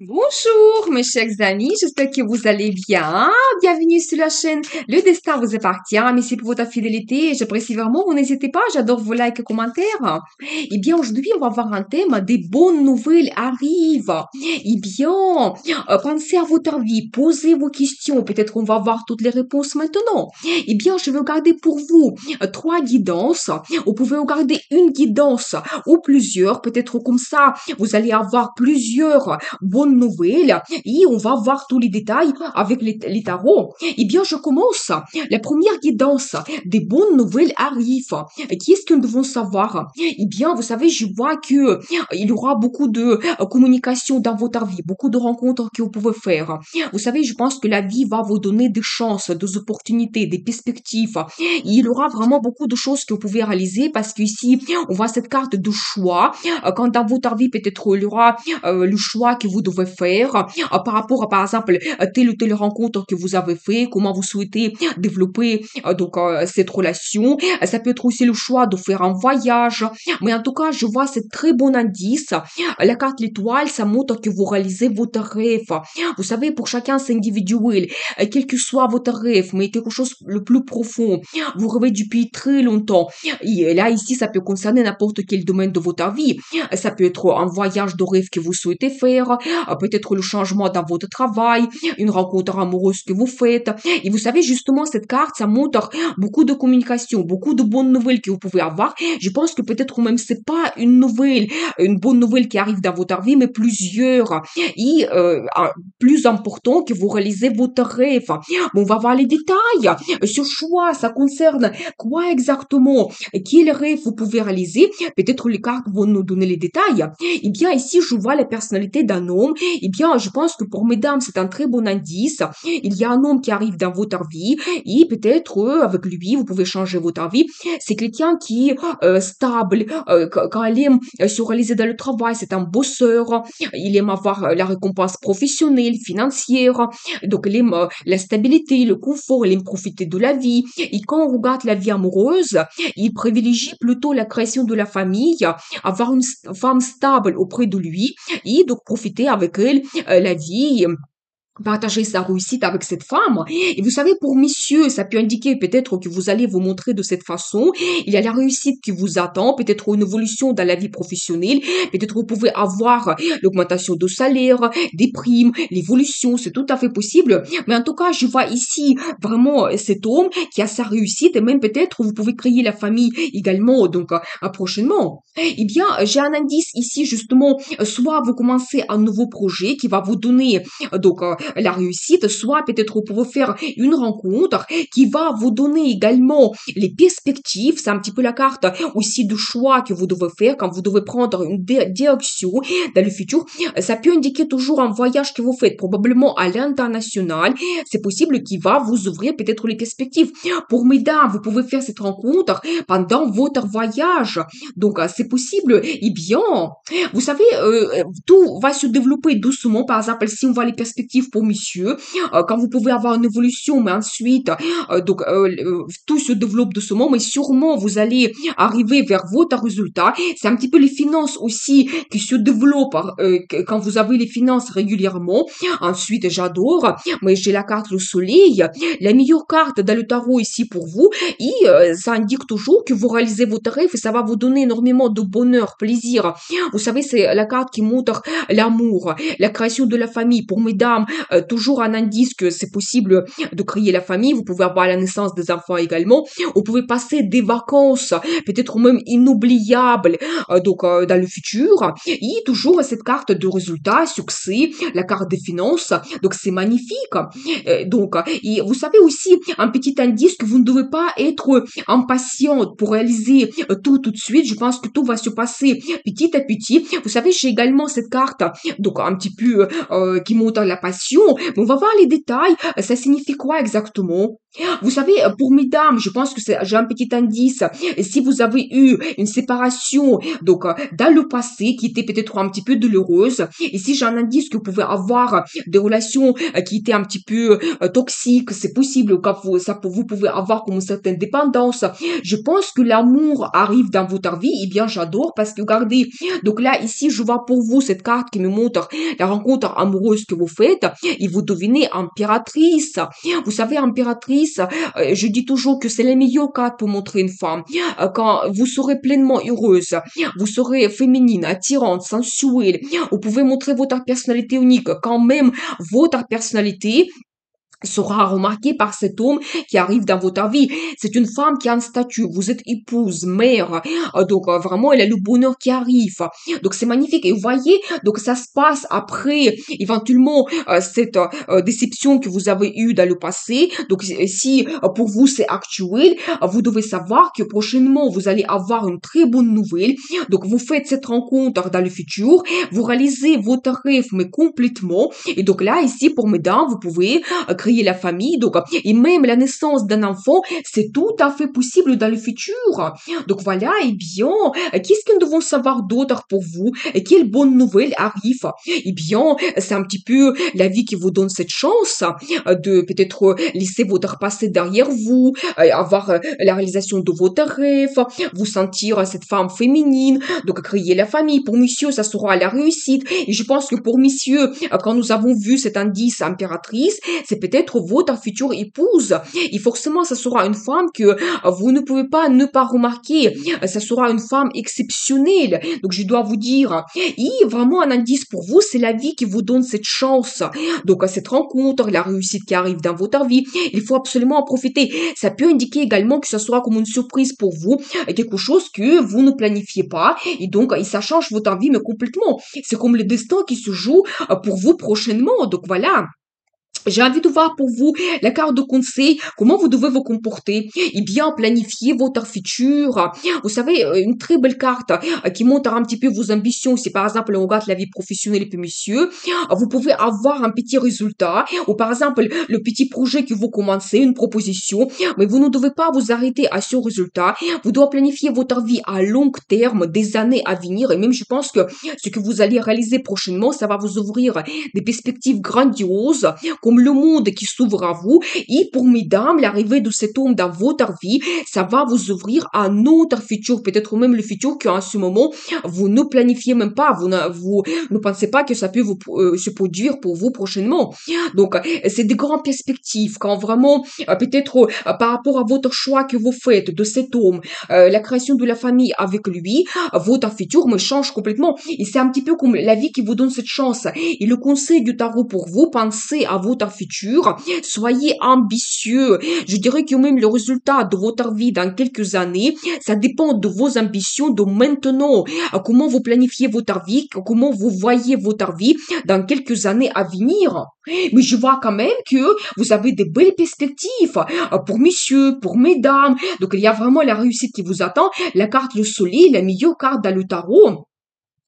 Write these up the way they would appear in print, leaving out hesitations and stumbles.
Bonjour mes chers amis, j'espère que vous allez bien. Bienvenue sur la chaîne Le Destin vous appartient. Merci pour votre fidélité. J'apprécie vraiment. Vous n'hésitez pas, j'adore vos likes et commentaires. Eh bien, aujourd'hui, on va voir un thème. Des bonnes nouvelles arrivent. Eh bien, pensez à votre vie, posez vos questions. Peut-être on va voir toutes les réponses maintenant. Eh bien, je vais regarder pour vous trois guidances. Vous pouvez regarder une guidance ou plusieurs. Peut-être comme ça, vous allez avoir plusieurs bonnes nouvelles et on va voir tous les détails avec les tarots. Eh bien, je commence. La première guidance des bonnes nouvelles arrive. Qu'est-ce que nous devons savoir? Eh bien, vous savez, je vois que il y aura beaucoup de communication dans votre vie, beaucoup de rencontres que vous pouvez faire. Vous savez, je pense que la vie va vous donner des chances, des opportunités, des perspectives. Et il y aura vraiment beaucoup de choses que vous pouvez réaliser parce qu'ici, on voit cette carte de choix. Quand dans votre vie, peut-être, il y aura le choix que vous devez faire par rapport à, par exemple, telle ou telle rencontre que vous avez fait, comment vous souhaitez développer cette relation. Ça peut être aussi le choix de faire un voyage. Mais en tout cas, je vois c'est très bon indice. La carte l'étoile, ça montre que vous réalisez votre rêve. Vous savez, pour chacun, c'est individuel. Quel que soit votre rêve, mais quelque chose le plus profond. Vous rêvez depuis très longtemps. Et là, ici, ça peut concerner n'importe quel domaine de votre vie. Ça peut être un voyage de rêve que vous souhaitez faire, peut-être le changement dans votre travail, une rencontre amoureuse que vous faites. Et vous savez, justement, cette carte, ça montre beaucoup de communication, beaucoup de bonnes nouvelles que vous pouvez avoir. Je pense que peut-être même c'est pas une nouvelle, une bonne nouvelle qui arrive dans votre vie, mais plusieurs. Et plus important que vous réalisez votre rêve. Bon, on va voir les détails. Ce choix, ça concerne quoi exactement? Quel rêve vous pouvez réaliser? Peut-être les cartes vont nous donner les détails. Eh bien, ici, je vois la personnalité d'un homme. Eh bien, je pense que pour mesdames, c'est un très bon indice. Il y a un homme qui arrive dans votre vie et peut-être avec lui, vous pouvez changer votre vie. C'est quelqu'un qui est stable, quand il aime se réaliser dans le travail, c'est un bosseur. Il aime avoir la récompense professionnelle, financière. Donc, il aime la stabilité, le confort, il aime profiter de la vie. Et quand on regarde la vie amoureuse, il privilégie plutôt la création de la famille, avoir une femme stable auprès de lui et donc profiter avec elle la vie, partager sa réussite avec cette femme. Et vous savez, pour messieurs, ça peut indiquer peut-être que vous allez vous montrer de cette façon. Il y a la réussite qui vous attend, peut-être une évolution dans la vie professionnelle. Peut-être vous pouvez avoir l'augmentation de salaire, des primes, l'évolution, c'est tout à fait possible. Mais en tout cas, je vois ici vraiment cet homme qui a sa réussite et même peut-être vous pouvez créer la famille également, prochainement. Eh bien, j'ai un indice ici justement, soit vous commencez un nouveau projet qui va vous donner la réussite, soit peut-être vous pouvez faire une rencontre qui va vous donner également les perspectives. C'est un petit peu la carte aussi du choix que vous devez faire quand vous devez prendre une direction dans le futur. Ça peut indiquer toujours un voyage que vous faites, probablement à l'international. C'est possible qu'il va vous ouvrir peut-être les perspectives. Pour mesdames, vous pouvez faire cette rencontre pendant votre voyage. Donc, c'est possible. Eh bien, vous savez, tout va se développer doucement. Par exemple, si on voit les perspectives pour monsieur, quand vous pouvez avoir une évolution, mais ensuite, tout se développe doucement, mais sûrement vous allez arriver vers votre résultat. C'est un petit peu les finances aussi qui se développent quand vous avez les finances régulièrement. Ensuite, j'adore, mais j'ai la carte le soleil, la meilleure carte dans le tarot ici pour vous, et ça indique toujours que vous réalisez votre rêve et ça va vous donner énormément de bonheur, plaisir. Vous savez, c'est la carte qui montre l'amour, la création de la famille. Pour mesdames, toujours un indice que c'est possible de créer la famille. Vous pouvez avoir la naissance des enfants également. Vous pouvez passer des vacances, peut-être même inoubliables, dans le futur. Et toujours cette carte de résultat, succès, la carte des finances. Donc, c'est magnifique. Et vous savez aussi un petit indice que vous ne devez pas être impatiente pour réaliser tout de suite. Je pense que tout va se passer petit à petit. Vous savez, j'ai également cette carte, donc un petit peu qui montre la passion. Mais on va voir les détails. Ça signifie quoi exactement? Vous savez, pour mesdames, je pense que j'ai un petit indice. Si vous avez eu une séparation, donc, dans le passé, qui était peut-être un petit peu douloureuse, et si j'ai un indice que vous pouvez avoir des relations qui étaient un petit peu toxiques, c'est possible, quand vous pouvez avoir comme une certaine dépendance. Je pense que l'amour arrive dans votre vie, et bien j'adore parce que regardez, donc là, ici, je vois pour vous cette carte qui me montre la rencontre amoureuse que vous faites, et vous devenez impératrice. Vous savez, impératrice, je dis toujours que c'est les meilleures cartes pour montrer une femme. Quand vous serez pleinement heureuse, vous serez féminine, attirante, sensuelle, vous pouvez montrer votre personnalité unique, quand même votre personnalité sera remarquée par cet homme qui arrive dans votre vie. C'est une femme qui a un statut, vous êtes épouse, mère, donc vraiment elle a le bonheur qui arrive. Donc c'est magnifique et vous voyez, donc ça se passe après éventuellement cette déception que vous avez eue dans le passé. Donc si pour vous c'est actuel, vous devez savoir que prochainement vous allez avoir une très bonne nouvelle. Donc vous faites cette rencontre dans le futur, vous réalisez votre rêve mais complètement. Et donc là ici pour mesdames, vous pouvez créer la famille, donc, et même la naissance d'un enfant, c'est tout à fait possible dans le futur. Donc voilà, et bien, qu'est-ce que nous devons savoir d'autre pour vous? Et quelle bonne nouvelle arrive? Eh bien, c'est un petit peu la vie qui vous donne cette chance de peut-être laisser votre passé derrière vous, avoir la réalisation de votre rêve, vous sentir cette femme féminine, donc créer la famille. Pour monsieur, ça sera la réussite. Et je pense que pour monsieur, quand nous avons vu cet indice impératrice, c'est peut-être votre future épouse. Et forcément, ça sera une femme que vous ne pouvez pas ne pas remarquer. Ça sera une femme exceptionnelle. Donc, je dois vous dire, et vraiment un indice pour vous, c'est la vie qui vous donne cette chance. Donc, cette rencontre, la réussite qui arrive dans votre vie, il faut absolument en profiter. Ça peut indiquer également que ça sera comme une surprise pour vous, quelque chose que vous ne planifiez pas. Et donc, ça change votre vie, mais complètement. C'est comme le destin qui se joue pour vous prochainement. Donc, voilà. J'ai envie de voir pour vous la carte de conseil, comment vous devez vous comporter et bien planifier votre futur. Vous savez, une très belle carte qui montre un petit peu vos ambitions. Si par exemple on regarde la vie professionnelle et puis monsieur, vous pouvez avoir un petit résultat ou par exemple le petit projet que vous commencez, une proposition, mais vous ne devez pas vous arrêter à ce résultat. Vous devez planifier votre vie à long terme, des années à venir et même je pense que ce que vous allez réaliser prochainement, ça va vous ouvrir des perspectives grandioses, comme le monde qui s'ouvre à vous. Et pour mesdames, l'arrivée de cet homme dans votre vie, ça va vous ouvrir à un autre futur, peut-être même le futur qu'en ce moment, vous ne planifiez même pas, vous ne pensez pas que ça peut se produire pour vous prochainement. Donc, c'est des grandes perspectives quand vraiment, peut-être par rapport à votre choix que vous faites de cet homme, la création de la famille avec lui, votre futur me change complètement. Et c'est un petit peu comme la vie qui vous donne cette chance. Et le conseil du tarot pour vous, pensez à votre futur, soyez ambitieux. Je dirais que même le résultat de votre vie dans quelques années, ça dépend de vos ambitions de maintenant. Comment vous planifiez votre vie, comment vous voyez votre vie dans quelques années à venir. Mais je vois quand même que vous avez des belles perspectives pour messieurs, pour mesdames. Donc il y a vraiment la réussite qui vous attend. La carte le soleil, la meilleure carte dans le tarot.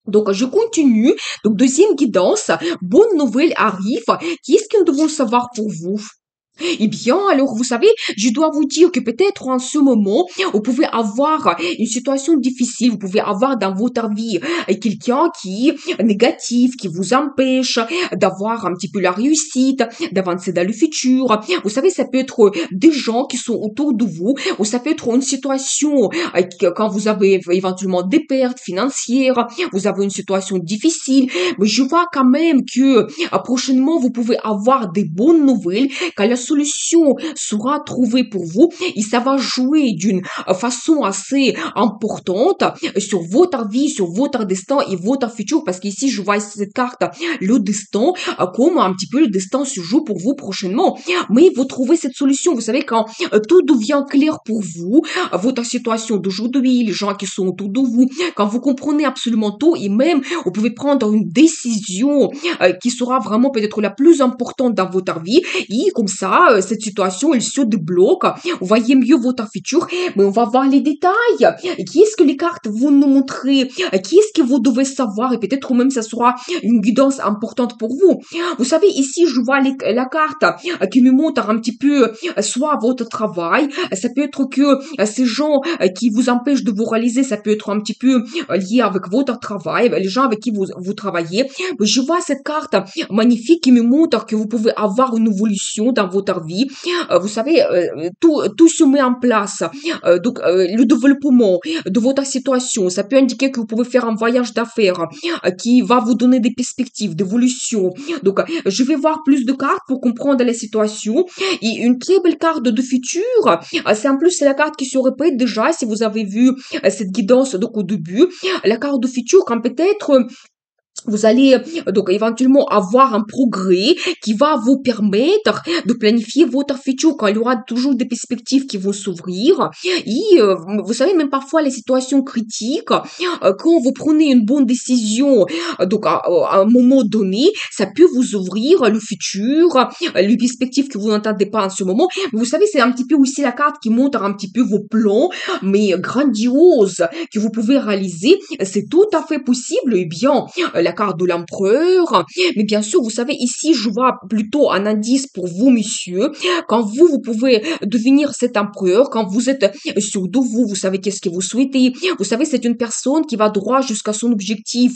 Donc, je continue. Donc, deuxième guidance, bonne nouvelle arrive. Qu'est-ce que nous devons savoir pour vous? Eh bien, alors, vous savez, je dois vous dire que peut-être en ce moment, vous pouvez avoir une situation difficile, vous pouvez avoir dans votre vie quelqu'un qui est négatif, qui vous empêche d'avoir un petit peu la réussite, d'avancer dans le futur. Vous savez, ça peut être des gens qui sont autour de vous, ou ça peut être une situation quand vous avez éventuellement des pertes financières, vous avez une situation difficile, mais je vois quand même que prochainement, vous pouvez avoir des bonnes nouvelles, quand la solution sera trouvée pour vous et ça va jouer d'une façon assez importante sur votre vie, sur votre destin et votre futur parce qu'ici je vois cette carte, le destin, comme un petit peu le destin se joue pour vous prochainement. Mais vous trouvez cette solution, vous savez quand tout devient clair pour vous, votre situation d'aujourd'hui, les gens qui sont autour de vous, quand vous comprenez absolument tout et même vous pouvez prendre une décision qui sera vraiment peut-être la plus importante dans votre vie et comme ça là, cette situation, elle se débloque. Vous voyez mieux votre futur, mais on va voir les détails. Et qu'est-ce que les cartes vont nous montrer? Qu'est-ce que vous devez savoir? Et peut-être même ça sera une guidance importante pour vous. Vous savez, ici, je vois la carte qui nous montre un petit peu soit votre travail, ça peut être que ces gens qui vous empêchent de vous réaliser, ça peut être un petit peu lié avec votre travail, les gens avec qui vous travaillez. Mais je vois cette carte magnifique qui me montre que vous pouvez avoir une évolution dans votre vie. Vous savez, tout se met en place. Donc, le développement de votre situation, ça peut indiquer que vous pouvez faire un voyage d'affaires qui va vous donner des perspectives d'évolution. Donc, je vais voir plus de cartes pour comprendre la situation. Et une très belle carte de futur, c'est en plus c'est la carte qui se répète déjà si vous avez vu cette guidance donc au début. La carte de futur quand peut-être vous allez donc éventuellement avoir un progrès qui va vous permettre de planifier votre futur quand il y aura toujours des perspectives qui vont s'ouvrir. Et vous savez, même parfois les situations critiques, quand vous prenez une bonne décision, donc à un moment donné, ça peut vous ouvrir le futur, les perspectives que vous n'entendez pas en ce moment. Mais vous savez, c'est un petit peu aussi la carte qui montre un petit peu vos plans, mais grandioses, que vous pouvez réaliser. C'est tout à fait possible. Eh bien, la carte de l'empereur. Mais bien sûr, vous savez, ici, je vois plutôt un indice pour vous, monsieur. Quand vous pouvez devenir cet empereur, quand vous êtes sûr de vous, vous savez qu'est-ce que vous souhaitez. Vous savez, c'est une personne qui va droit jusqu'à son objectif.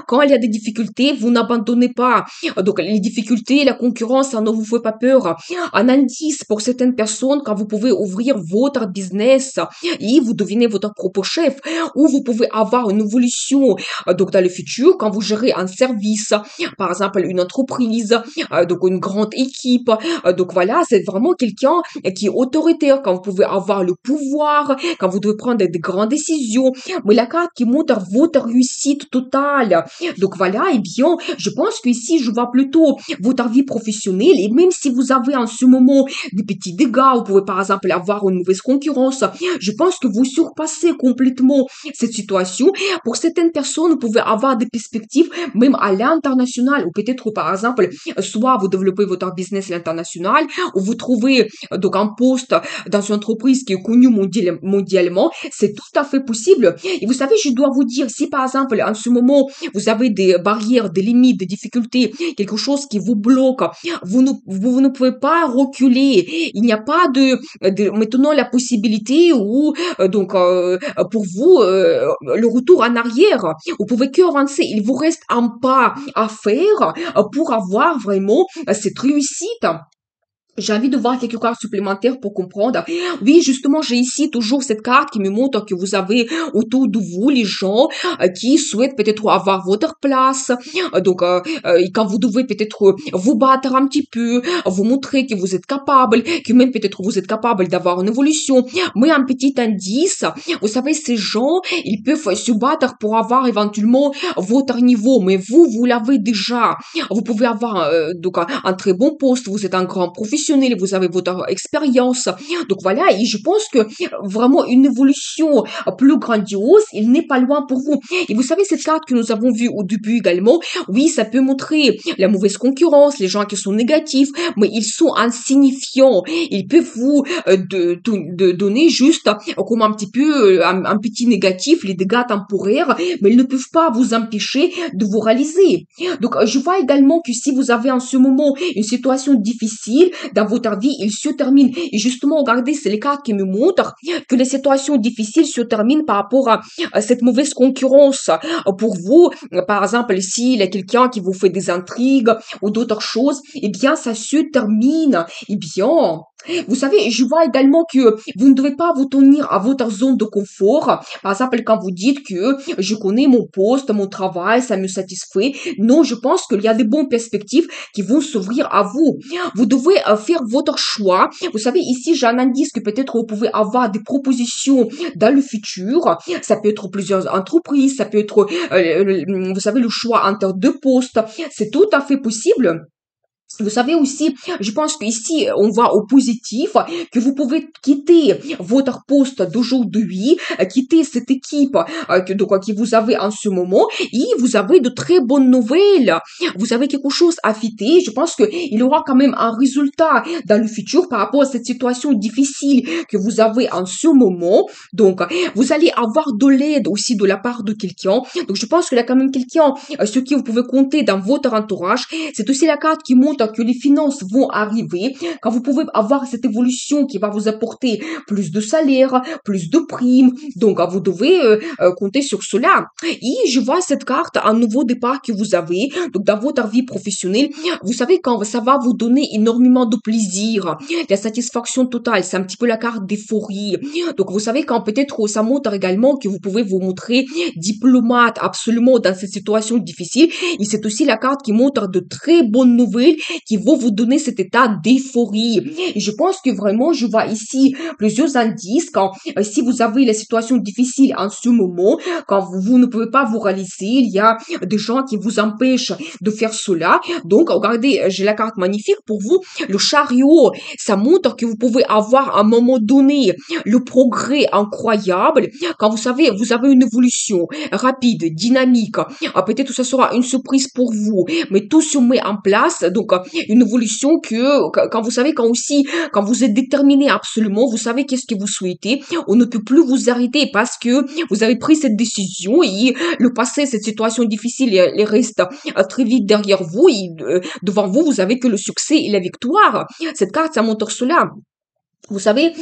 Quand il y a des difficultés, vous n'abandonnez pas. Donc, les difficultés, la concurrence, ça ne vous fait pas peur. Un indice pour certaines personnes, quand vous pouvez ouvrir votre business et vous devenez votre propre chef, ou vous pouvez avoir une évolution donc dans le futur, quand vous gérez un service, par exemple une entreprise, donc une grande équipe, donc voilà, c'est vraiment quelqu'un qui est autoritaire, quand vous pouvez avoir le pouvoir, quand vous devez prendre des grandes décisions, mais la carte qui montre votre réussite totale. Donc voilà, eh bien, je pense que ici, je vois plutôt votre vie professionnelle, et même si vous avez en ce moment des petits dégâts, vous pouvez par exemple avoir une mauvaise concurrence, je pense que vous surpassez complètement cette situation. Pour certaines personnes, vous pouvez avoir des perspectives même à l'international, ou peut-être par exemple, soit vous développez votre business à l'international, ou vous trouvez donc un poste dans une entreprise qui est connue mondialement, c'est tout à fait possible. Et vous savez, je dois vous dire, si par exemple en ce moment vous avez des barrières, des limites, des difficultés, quelque chose qui vous bloque, vous ne pouvez pas reculer. Il n'y a pas de maintenant la possibilité ou pour vous le retour en arrière. Vous pouvez que avancer. Il vous reste un pas à faire pour avoir vraiment cette réussite. J'ai envie de voir quelques cartes supplémentaires pour comprendre. Oui, justement, j'ai ici toujours cette carte qui me montre que vous avez autour de vous les gens qui souhaitent peut-être avoir votre place. Et quand vous devez peut-être vous battre un petit peu, vous montrer que vous êtes capable, que même peut-être vous êtes capable d'avoir une évolution. Mais un petit indice, vous savez, ces gens, ils peuvent se battre pour avoir éventuellement votre niveau. Mais vous l'avez déjà. Vous pouvez avoir un très bon poste, vous êtes un grand professionnel, vous avez votre expérience. Donc voilà, et je pense que vraiment une évolution plus grandiose, il n'est pas loin pour vous. Et vous savez, cette carte que nous avons vue au début également, oui, ça peut montrer la mauvaise concurrence, les gens qui sont négatifs, mais ils sont insignifiants. Ils peuvent vous donner juste comme un petit peu un petit négatif, les dégâts temporaires, mais ils ne peuvent pas vous empêcher de vous réaliser. Donc, je vois également que si vous avez en ce moment une situation difficile dans votre vie, il se termine. Et justement, regardez, c'est les cartes qui me montrent que les situations difficiles se terminent par rapport à cette mauvaise concurrence. Pour vous, par exemple, s'il y a quelqu'un qui vous fait des intrigues ou d'autres choses, eh bien, ça se termine. Eh bien, vous savez, je vois également que vous ne devez pas vous tenir à votre zone de confort. Par exemple, quand vous dites que je connais mon poste, mon travail, ça me satisfait. Non, je pense qu'il y a des bonnes perspectives qui vont s'ouvrir à vous. Vous devez faire votre choix. Vous savez, ici, j'ai un indice que peut-être vous pouvez avoir des propositions dans le futur. Ça peut être plusieurs entreprises, ça peut être, vous savez, le choix entre deux postes. C'est tout à fait possible. Vous savez aussi, je pense qu'ici, on voit au positif que vous pouvez quitter votre poste d'aujourd'hui, quitter cette équipe que vous avez en ce moment et vous avez de très bonnes nouvelles. Vous avez quelque chose à fêter. Je pense qu'il y aura quand même un résultat dans le futur par rapport à cette situation difficile que vous avez en ce moment. Donc, vous allez avoir de l'aide aussi de la part de quelqu'un. Donc, je pense qu'il y a quand même quelqu'un sur qui vous pouvez compter dans votre entourage. C'est aussi la carte qui montre que les finances vont arriver, quand vous pouvez avoir cette évolution qui va vous apporter plus de salaire, plus de primes. Donc, vous devez compter sur cela. Et je vois cette carte, un nouveau départ que vous avez, donc dans votre vie professionnelle. Vous savez, quand ça va vous donner énormément de plaisir, la satisfaction totale, c'est un petit peu la carte d'euphorie. Donc, vous savez, quand peut-être ça montre également que vous pouvez vous montrer diplomate absolument dans cette situation difficile. Et c'est aussi la carte qui montre de très bonnes nouvelles qui vont vous donner cet état d'euphorie. Et je pense que vraiment, je vois ici plusieurs indices quand, si vous avez la situation difficile en ce moment, quand vous ne pouvez pas vous réaliser, il y a des gens qui vous empêchent de faire cela. Donc, regardez, j'ai la carte magnifique pour vous. Le chariot, ça montre que vous pouvez avoir à un moment donné le progrès incroyable. Quand vous savez, vous avez une évolution rapide, dynamique. Peut-être que ce sera une surprise pour vous, mais tout se met en place. Donc, une évolution quand vous savez, quand vous êtes déterminé absolument, vous savez qu'est-ce que vous souhaitez, on ne peut plus vous arrêter parce que vous avez pris cette décision et le passé, cette situation difficile, elle reste très vite derrière vous et devant vous, vous avez que le succès et la victoire. Cette carte, ça montre cela. Vous savez,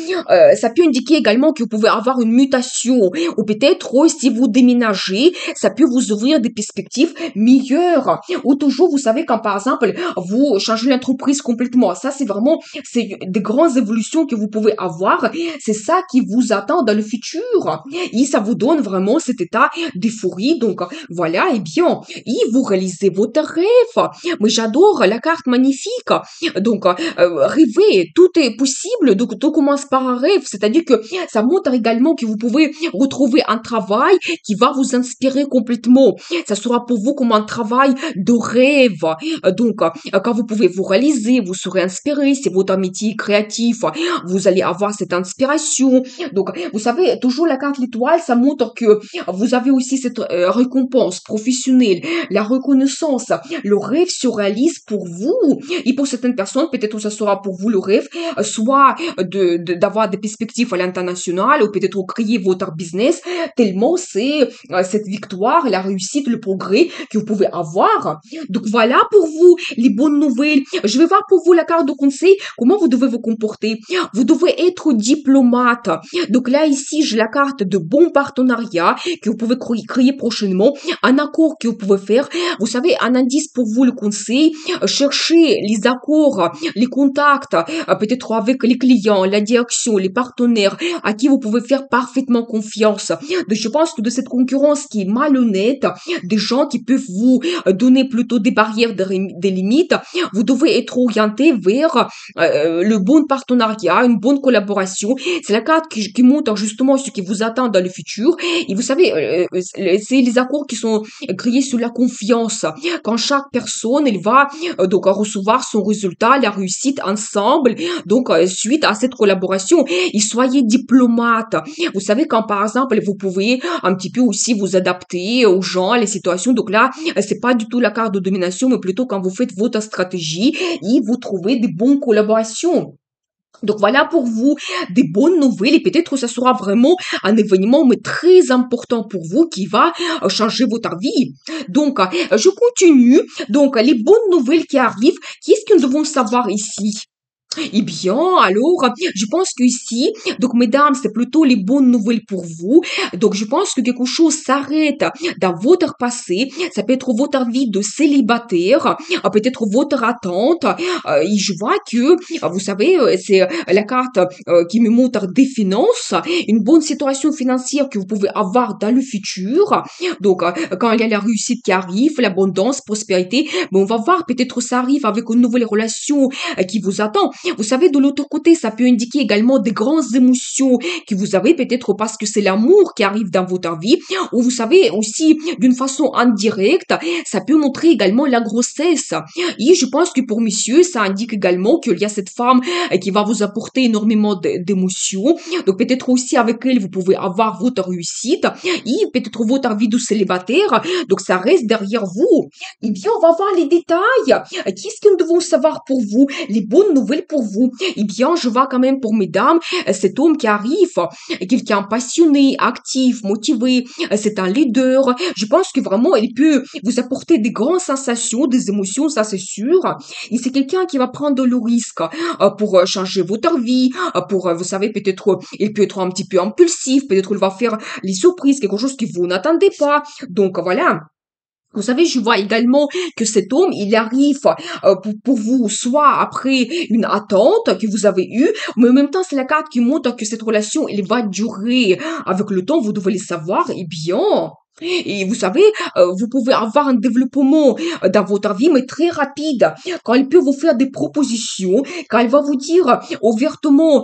ça peut indiquer également que vous pouvez avoir une mutation ou peut-être si vous déménagez, ça peut vous ouvrir des perspectives meilleures. Ou toujours, vous savez, quand par exemple, vous changez l'entreprise complètement, ça c'est des grandes évolutions que vous pouvez avoir. C'est ça qui vous attend dans le futur. Et ça vous donne vraiment cet état d'euphorie. Donc voilà, et bien, et vous réalisez votre rêve. Mais j'adore la carte magnifique. Donc, rêver, tout est possible. Donc, tout commence par un rêve. C'est-à-dire que ça montre également que vous pouvez retrouver un travail qui va vous inspirer complètement. Ça sera pour vous comme un travail de rêve. Donc, quand vous pouvez vous réaliser, vous serez inspiré. C'est votre métier créatif. Vous allez avoir cette inspiration. Donc, vous savez, toujours la carte l'étoile, ça montre que vous avez aussi cette récompense professionnelle, la reconnaissance. Le rêve se réalise pour vous. Et pour certaines personnes, peut-être que ça sera pour vous le rêve, soit d'avoir des perspectives à l'international ou peut-être créer votre business, tellement c'est cette victoire, la réussite, le progrès que vous pouvez avoir. Donc voilà pour vous les bonnes nouvelles. Je vais voir pour vous la carte de conseil, comment vous devez vous comporter. Vous devez être diplomate. Donc là, ici, j'ai la carte de bon partenariat que vous pouvez créer prochainement, un accord que vous pouvez faire. Vous savez, un indice pour vous, le conseil, cherchez les accords, les contacts, peut-être avec les clients, la direction, les partenaires à qui vous pouvez faire parfaitement confiance. Donc, je pense que de cette concurrence qui est malhonnête, des gens qui peuvent vous donner plutôt des barrières, des limites, vous devez être orienté vers le bon partenariat, une bonne collaboration. C'est la carte qui montre justement ce qui vous attend dans le futur. Et vous savez, c'est les accords qui sont créés sur la confiance. Quand chaque personne, elle va donc recevoir son résultat, la réussite ensemble, donc suite à cette collaboration. Et soyez diplomate. Vous savez, quand par exemple, vous pouvez un petit peu aussi vous adapter aux gens, les situations. Donc là, c'est pas du tout la carte de domination, mais plutôt quand vous faites votre stratégie et vous trouvez des bonnes collaborations. Donc voilà pour vous des bonnes nouvelles et peut-être que ça sera vraiment un événement mais très important pour vous qui va changer votre vie. Donc je continue. Donc les bonnes nouvelles qui arrivent, qu'est-ce que nous devons savoir ici? Eh bien, alors, je pense que ici, donc mesdames, c'est plutôt les bonnes nouvelles pour vous. Donc, je pense que quelque chose s'arrête dans votre passé. Ça peut être votre vie de célibataire, peut-être votre attente. Et je vois que, vous savez, c'est la carte qui me montre des finances, une bonne situation financière que vous pouvez avoir dans le futur. Donc, quand il y a la réussite qui arrive, l'abondance, prospérité, mais on va voir, peut-être ça arrive avec une nouvelle relation qui vous attend. Vous savez, de l'autre côté, ça peut indiquer également des grandes émotions que vous avez, peut-être parce que c'est l'amour qui arrive dans votre vie, ou vous savez aussi, d'une façon indirecte, ça peut montrer également la grossesse. Et je pense que pour monsieur, ça indique également qu'il y a cette femme qui va vous apporter énormément d'émotions. Donc peut-être aussi avec elle, vous pouvez avoir votre réussite et peut-être votre vie de célibataire. Donc ça reste derrière vous. Eh bien, on va voir les détails. Qu'est-ce que nous devons savoir pour vous? Les bonnes nouvelles pour vous. Eh bien, je vois quand même pour mesdames, cet homme qui arrive, quelqu'un passionné, actif, motivé, c'est un leader. Je pense que vraiment, il peut vous apporter des grandes sensations, des émotions, ça c'est sûr. Et c'est quelqu'un qui va prendre le risque pour changer votre vie, pour, vous savez, peut-être, il peut être un petit peu impulsif, peut-être il va faire les surprises, quelque chose que vous n'attendez pas. Donc voilà. Vous savez, je vois également que cet homme, il arrive pour vous, soit après une attente que vous avez eue, mais en même temps, c'est la carte qui montre que cette relation, elle va durer. Avec le temps, vous devez le savoir, et bien. Et vous savez, vous pouvez avoir un développement dans votre vie, mais très rapide. Quand il peut vous faire des propositions, quand il va vous dire ouvertement,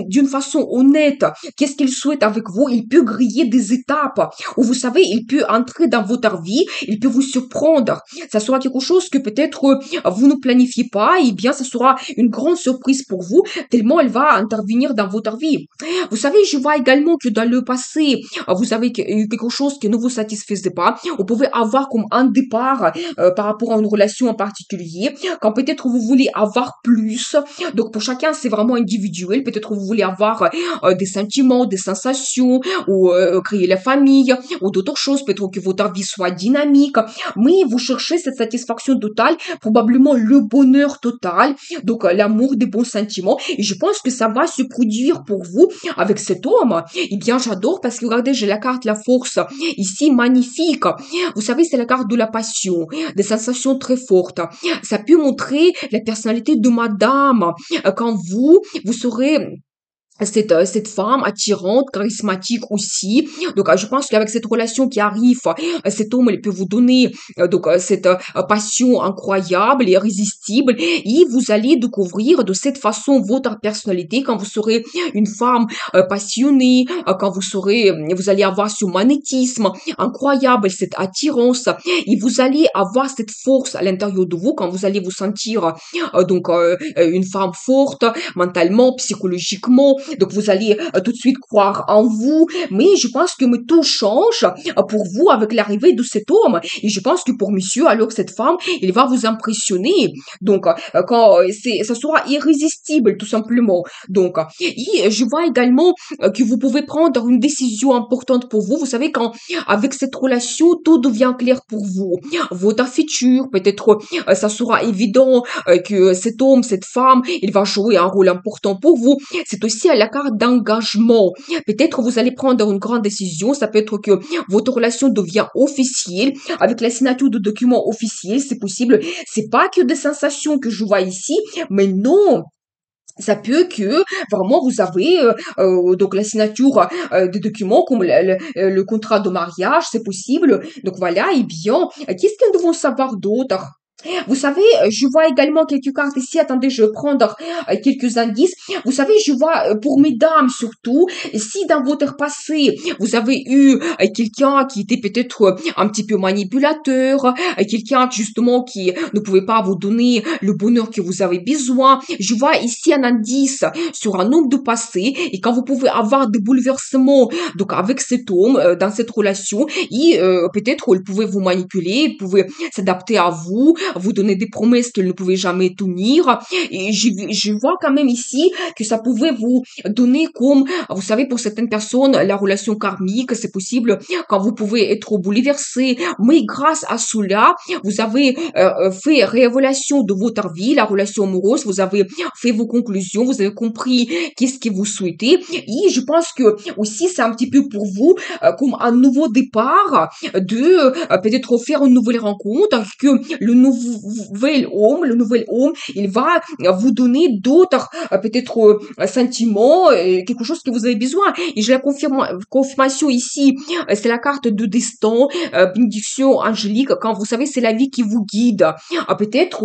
d'une façon honnête, qu'est-ce qu'il souhaite avec vous, il peut griller des étapes. Ou vous savez, il peut entrer dans votre vie, il peut vous surprendre. Ça sera quelque chose que peut-être vous ne planifiez pas, et bien ça sera une grande surprise pour vous, tellement elle va intervenir dans votre vie. Vous savez, je vois également que dans le passé, vous avez eu quelque chose qui ne vous satisfaisait pas. Vous pouvez avoir comme un départ par rapport à une relation en particulier, quand peut-être vous voulez avoir plus. Donc pour chacun, c'est vraiment individuel. Peut-être vous voulez avoir des sentiments, des sensations, ou créer la famille, ou d'autres choses. Peut-être que votre vie soit dynamique. Mais vous cherchez cette satisfaction totale, probablement le bonheur total, donc l'amour, des bons sentiments. Et je pense que ça va se produire pour vous avec cet homme. Eh bien, j'adore parce que regardez, j'ai la carte la force ici, magnifique. Vous savez, c'est la carte de la passion, des sensations très fortes. Ça peut montrer la personnalité de madame. Quand vous serez cette femme attirante, charismatique aussi. Donc, je pense qu'avec cette relation qui arrive, cet homme, il peut vous donner cette passion incroyable et irrésistible. Et vous allez découvrir de cette façon votre personnalité quand vous serez une femme passionnée, quand vous allez avoir ce magnétisme incroyable, cette attirance. Et vous allez avoir cette force à l'intérieur de vous quand vous allez vous sentir une femme forte mentalement, psychologiquement. Donc, vous allez tout de suite croire en vous. Mais je pense que tout change pour vous avec l'arrivée de cet homme. Et je pense que pour monsieur, alors cette femme, il va vous impressionner. Donc, ça sera irrésistible, tout simplement. Donc, et je vois également que vous pouvez prendre une décision importante pour vous. Vous savez, quand avec cette relation, tout devient clair pour vous. Votre futur, peut-être, ça sera évident que cet homme, cette femme, il va jouer un rôle important pour vous. C'est aussi à la carte d'engagement. Peut-être vous allez prendre une grande décision. Ça peut être que votre relation devient officielle avec la signature de documents officiels. C'est possible. C'est pas que des sensations que je vois ici, mais non. Ça peut que vraiment vous avez donc la signature des documents comme le contrat de mariage, c'est possible. Donc voilà, et bien, qu'est-ce que nous devons savoir d'autre? Vous savez, je vois également quelques cartes ici. Attendez, je vais prendre quelques indices. Vous savez, je vois pour mesdames surtout, si dans votre passé, vous avez eu quelqu'un qui était peut-être un petit peu manipulateur, quelqu'un justement qui ne pouvait pas vous donner le bonheur que vous avez besoin. Je vois ici un indice sur un homme de passé et quand vous pouvez avoir des bouleversements donc avec cet homme dans cette relation et peut-être il pouvait vous manipuler, il pouvait s'adapter à vous donner des promesses qu'elle ne pouvait jamais tenir. Et je vois quand même ici que ça pouvait vous donner comme, vous savez, pour certaines personnes, la relation karmique, c'est possible quand vous pouvez être bouleversé. Mais grâce à cela, vous avez fait révélation de votre vie, la relation amoureuse, vous avez fait vos conclusions, vous avez compris qu'est-ce que vous souhaitez. Et je pense que aussi, c'est un petit peu pour vous comme un nouveau départ de peut-être faire une nouvelle rencontre, que le nouveau nouvel homme, le nouvel homme, il va vous donner d'autres, peut-être, sentiments, quelque chose que vous avez besoin. Et j'ai la confirmation ici, c'est la carte de destin, bénédiction angélique, quand vous savez, c'est la vie qui vous guide. Peut-être,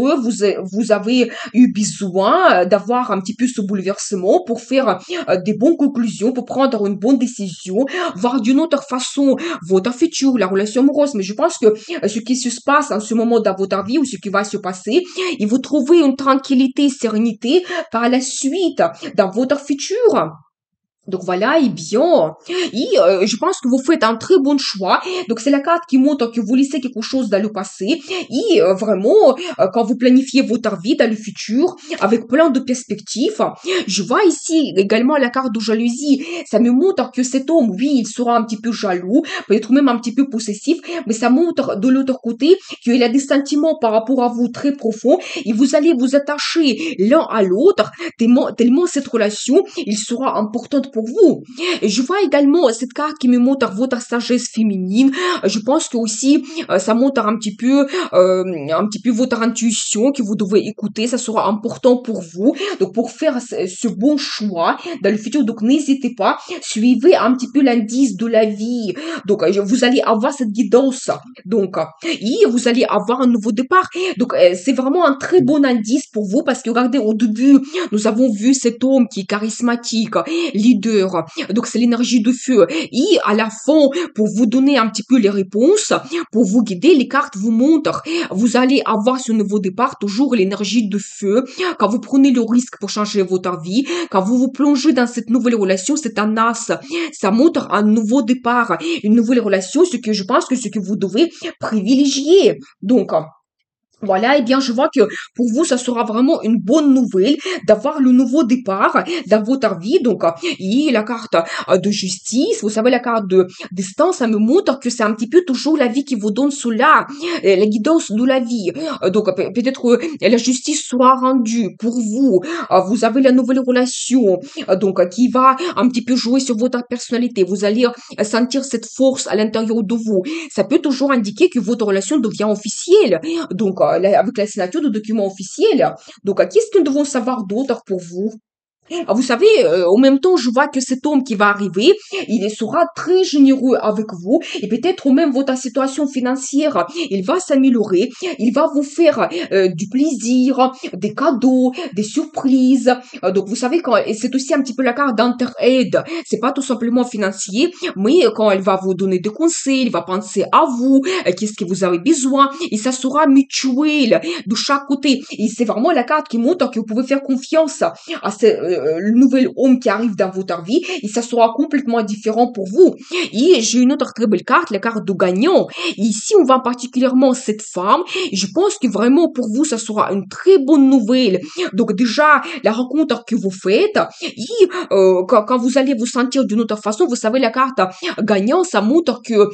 vous avez eu besoin d'avoir un petit peu ce bouleversement pour faire des bonnes conclusions, pour prendre une bonne décision, voir d'une autre façon votre futur, la relation amoureuse. Mais je pense que ce qui se passe en ce moment dans votre vie ou ce qui va se passer, et vous trouvez une tranquillité, sérénité par la suite dans votre futur. Donc voilà, je pense que vous faites un très bon choix. Donc c'est la carte qui montre que vous laissez quelque chose dans le passé et vraiment, quand vous planifiez votre vie dans le futur avec plein de perspectives, je vois ici également la carte de jalousie. Ça me montre que cet homme, oui, il sera un petit peu jaloux, peut-être même un petit peu possessif, mais ça montre de l'autre côté qu'il a des sentiments par rapport à vous très profonds et vous allez vous attacher l'un à l'autre tellement cette relation, il sera importante pour vous. Et je vois également cette carte qui me montre votre sagesse féminine. Je pense que aussi ça montre un petit peu votre intuition que vous devez écouter. Ça sera important pour vous. Donc pour faire ce bon choix dans le futur, donc n'hésitez pas, suivez un petit peu l'indice de la vie. Donc vous allez avoir cette guidance. Donc et vous allez avoir un nouveau départ. Donc c'est vraiment un très bon indice pour vous parce que regardez au début nous avons vu cet homme qui est charismatique, leader. Donc, c'est l'énergie de feu. Et à la fin, pour vous donner un petit peu les réponses, pour vous guider, les cartes vous montrent. Vous allez avoir ce nouveau départ, toujours l'énergie de feu. Quand vous prenez le risque pour changer votre vie, quand vous vous plongez dans cette nouvelle relation, c'est un as. Ça montre un nouveau départ, une nouvelle relation, ce que je pense que ce que vous devez privilégier. Donc, voilà, je vois que pour vous, ça sera vraiment une bonne nouvelle d'avoir le nouveau départ dans votre vie. Donc, et la carte de justice, vous savez, la carte de distance, ça me montre que c'est un petit peu toujours la vie qui vous donne cela, la guidance de la vie. Donc, peut-être la justice sera rendue pour vous. Vous avez la nouvelle relation, qui va un petit peu jouer sur votre personnalité. Vous allez sentir cette force à l'intérieur de vous. Ça peut toujours indiquer que votre relation devient officielle. Donc, avec la signature de documents officiels. Donc, qu'est-ce que nous devons savoir d'autre pour vous? Vous savez, en même temps, je vois que cet homme qui va arriver, il sera très généreux avec vous et peut-être même votre situation financière, il va s'améliorer, il va vous faire du plaisir, des cadeaux, des surprises. Donc, vous savez, et c'est aussi un petit peu la carte d'entraide. C'est pas tout simplement financier, mais quand elle va vous donner des conseils, il va penser à vous, qu'est-ce que vous avez besoin, et ça sera mutuel de chaque côté. Et c'est vraiment la carte qui montre que vous pouvez faire confiance à le nouvel homme qui arrive dans votre vie et ça sera complètement différent pour vous. Et j'ai une autre très belle carte, la carte de gagnant. Et ici, on voit particulièrement cette femme. Et je pense que vraiment pour vous, ça sera une très bonne nouvelle. Donc déjà, la rencontre que vous faites et quand vous allez vous sentir d'une autre façon, vous savez, la carte gagnant, ça montre que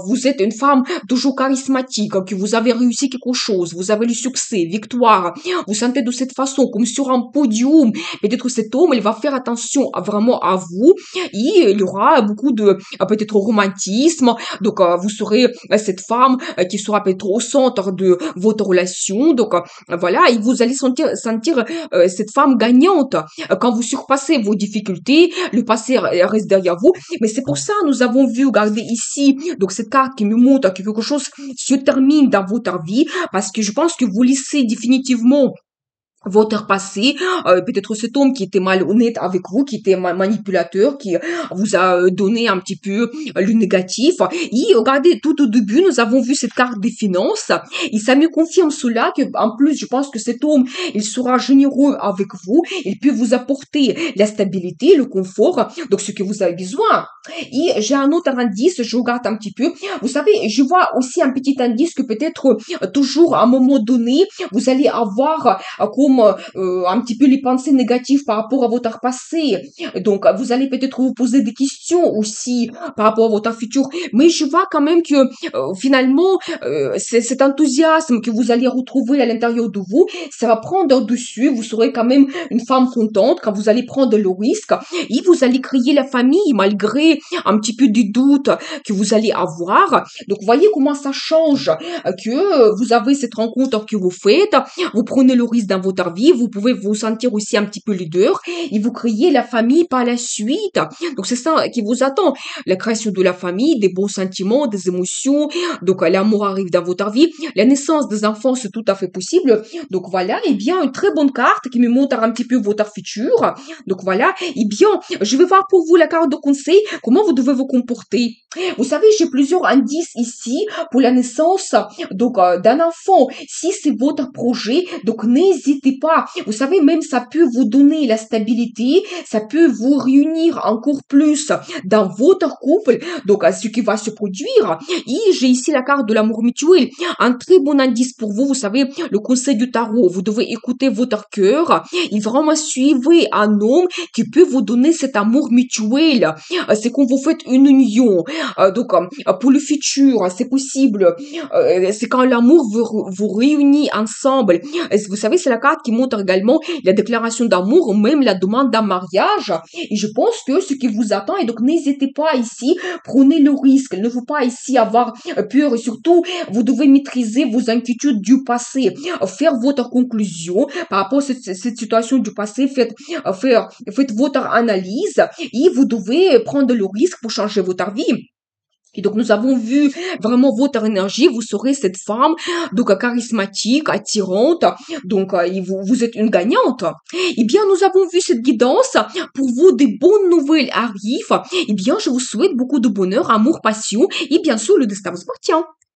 vous êtes une femme toujours charismatique, que vous avez réussi quelque chose, vous avez le succès, victoire. Vous sentez de cette façon, comme sur un podium. Peut-être cet homme, il va faire attention vraiment à vous et il y aura beaucoup de peut-être romantisme. Donc, vous serez cette femme qui sera peut-être au centre de votre relation. Donc, voilà, et vous allez sentir cette femme gagnante. Quand vous surpassez vos difficultés, le passé reste derrière vous. Mais c'est pour ça, nous avons vu, regardez ici, donc cette carte qui nous montre que quelque chose se termine dans votre vie parce que je pense que vous laissez définitivement votre passé, peut-être cet homme qui était malhonnête avec vous, qui était manipulateur, qui vous a donné un petit peu le négatif. Et regardez, tout au début, nous avons vu cette carte des finances. Et ça me confirme cela, que en plus, je pense que cet homme, il sera généreux avec vous. Il peut vous apporter la stabilité, le confort, donc ce que vous avez besoin. Et j'ai un autre indice, je regarde un petit peu. Vous savez, je vois aussi un petit indice que peut-être toujours à un moment donné, vous allez avoir comme comme un petit peu les pensées négatives par rapport à votre passé. Donc, vous allez peut-être vous poser des questions aussi par rapport à votre futur. Mais je vois quand même que finalement, cet enthousiasme que vous allez retrouver à l'intérieur de vous, ça va prendre dessus. Vous serez quand même une femme contente quand vous allez prendre le risque et vous allez créer la famille malgré un petit peu du doute que vous allez avoir. Donc, voyez comment ça change, que vous avez cette rencontre que vous faites, vous prenez le risque dans votre vie, vous pouvez vous sentir aussi un petit peu leader et vous créez la famille par la suite. Donc, c'est ça qui vous attend. La création de la famille, des bons sentiments, des émotions. Donc, l'amour arrive dans votre vie. La naissance des enfants, c'est tout à fait possible. Donc, voilà. Eh bien, une très bonne carte qui me montre un petit peu votre futur. Donc, voilà. Eh bien, je vais voir pour vous la carte de conseil, comment vous devez vous comporter. Vous savez, j'ai plusieurs indices ici pour la naissance donc d'un enfant. Si c'est votre projet, donc n'hésitez pas. Vous savez, même ça peut vous donner la stabilité, ça peut vous réunir encore plus dans votre couple, donc ce qui va se produire. Et j'ai ici la carte de l'amour mutuel, un très bon indice pour vous. Vous savez, le conseil du tarot, vous devez écouter votre cœur et vraiment suivre un homme qui peut vous donner cet amour mutuel. C'est quand vous faites une union. Donc, pour le futur, c'est possible. C'est quand l'amour vous réunit ensemble. Vous savez, c'est la carte qui montre également la déclaration d'amour ou même la demande d'un mariage. Et je pense que ce qui vous attend, et donc n'hésitez pas ici, prenez le risque. Il ne faut pas ici avoir peur. Et surtout, vous devez maîtriser vos inquiétudes du passé. Faire votre conclusion par rapport à cette situation du passé. Faites votre analyse et vous devez prendre le risque pour changer votre vie. Et donc, nous avons vu vraiment votre énergie. Vous serez cette femme, donc, charismatique, attirante. Donc, et vous êtes une gagnante. Eh bien, nous avons vu cette guidance. Pour vous, des bonnes nouvelles arrivent. Eh bien, je vous souhaite beaucoup de bonheur, amour, passion. Et bien sûr, le destin vous appartient.